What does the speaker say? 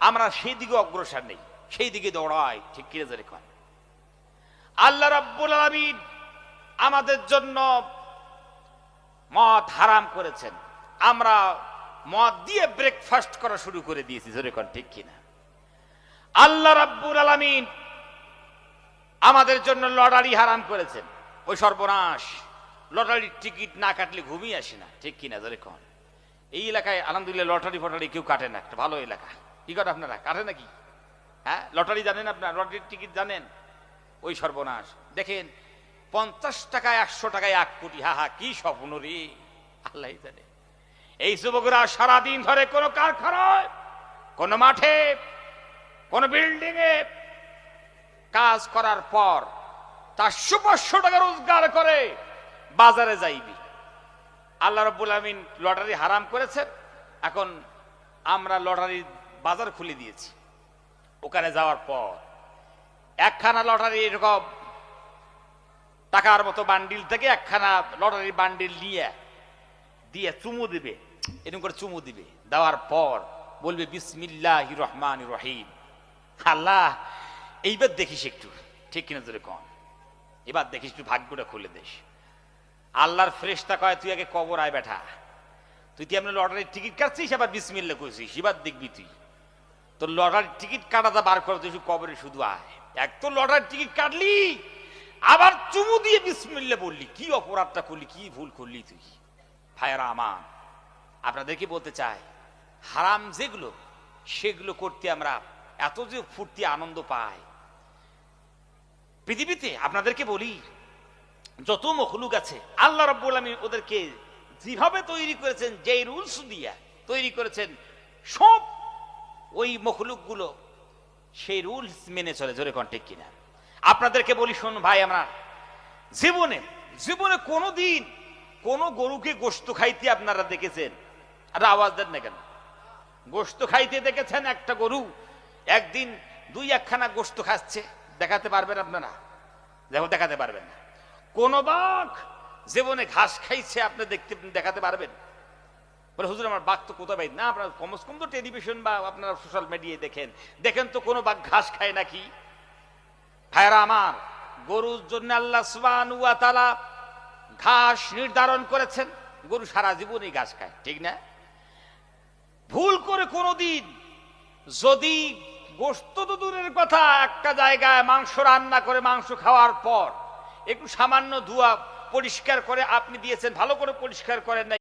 আমরা সেই দিকে অগ্রসর নেই, সেই দিকে দৌড়াই, ঠিক কি রেখা। আল্লাহ রাব্বুল আলামিন আমাদের জন্য মদ হারাম করেছেন, আমরা মদ দিয়ে ব্রেকফাস্ট করা শুরু করে দিয়েছি, যেরকম ঠিক কিনা। আল্লাহ রাব্বুল আলামিন আমাদের জন্য লটারি হারাম করেছেন, ওই সর্বনাশ, লটারির টিকিট না কাটলে ঘুমিয়ে আসে না, ঠিক কিনা যেরকম। এই এলাকায় আলহামদুলিল্লাহ লটারি ফটারি কেউ কাটে না, একটা ভালো এলাকা। কি করে আপনারা কাটে নাকি? হ্যাঁ, লটারি জানেন আপনার, লটারির টিকিট জানেন? ওই সর্বনাশ দেখেন, 50 টাকায় 100 টাকায় 1 কোটি, হা হা কি স্বপ্ন রে, আল্লাহ জানে। এই যুবকরা সারাদিন ধরে কোন কারখানায়, কোন মাঠে, কোন বিল্ডিং এ কাজ করার পর 400-500 টাকা রোজগার করে বাজারে যাইবি। আল্লাহ রাব্বুল আলামিন লটারি হারাম করেছেন, এখন আমরা লটারির বাজার খুলে দিয়েছি। ওখানে যাওয়ার পর একখানা লটারি এরকম টাকার মতো বান্ডিল থেকে একখানা লটারির বান্ডিল দিয়ে চুমু দিবে, এরকম করে চুমু দিবে, দেওয়ার পর বলবে বিসমিল্লাহির রহমানির রহিম। আল্লাহ এইবার দেখিস একটু, ঠিক কিনা তোরে কন, এবার দেখিস একটু ভাগ্যটা খুলে দেশ। আল্লাহর ফেরেশতা কয় তুই আগে কবর আয় বেটা, তুই কি এমনি লটারির টিকিট কাটছিস আবার বিসমিল্লাহ কইছিস, এবার দেখবি তুই তোর লটারির টিকিট কাটাটা বার করে তুই কবরে শুধু আয়। এক তো লটারির টিকিট কাটলি, আবার চুমু দিয়ে বিসমিল্লাহ বললি, কি অপরাধটা করলি, কি ভুল করলি তুই। ভাইয়েরা আমার, আপনাদেরকে বলতে চাই, হারাম যেগুলো সেগুলো করতে আমরা এত যে ফুর্তি আনন্দ পাই পৃথিবীতে। আপনাদেরকে বলি, যত মখলুক আছে আল্লাহ রাব্বুল আলামিন ওদেরকে যেভাবে তৈরি করেছেন, যেই রুলস দিয়া তৈরি করেছেন, সব ওই মখলুক গুলো সেই রুলস মেনে চলে, জোরে কোন ঠিক কিনা। আপনাদেরকে বলি শুন ভাই, আমরা জীবনে কোনোদিন কোন গরুকে গোশত খাইতে আপনারা দেখেছেন? আর আওয়াজ দেন না কেন? গোশত খাইতে দেখেছেন একটা গরু একদিন 2-1খানা গোশত খাচ্ছে? দেখাতে পারবেন আপনারা? দেখো, দেখাতে পারবেন না। কোন বাঘ জীবনে ঘাস খাইছে আপনি দেখাতে পারবেন? বলে হুজুর আমার বাঘ তো কোথায় পাই না। আপনার কমস কম তো টেলিভিশন বা আপনারা সোশ্যাল মিডিয়ায় দেখেন তো কোনো বাঘ ঘাস খায় নাকি? ভাইরা আমার, গরুর জন্য আল্লাহ সুবহানাহু ওয়া তাআলা ঘাস নির্ধারণ করেছেন, গরু সারা জীবনই ঘাস খায়, ঠিক না? ভুল করে কোনোদিন যদি গোশত তো দূরের কথা, একটা জায়গায় মাংস রান্না করে মাংস খাওয়ার পর একটু সামান্য ধোয়া পরিষ্কার করে আপনি দিয়েছেন, ভালো করে পরিষ্কার করেন না,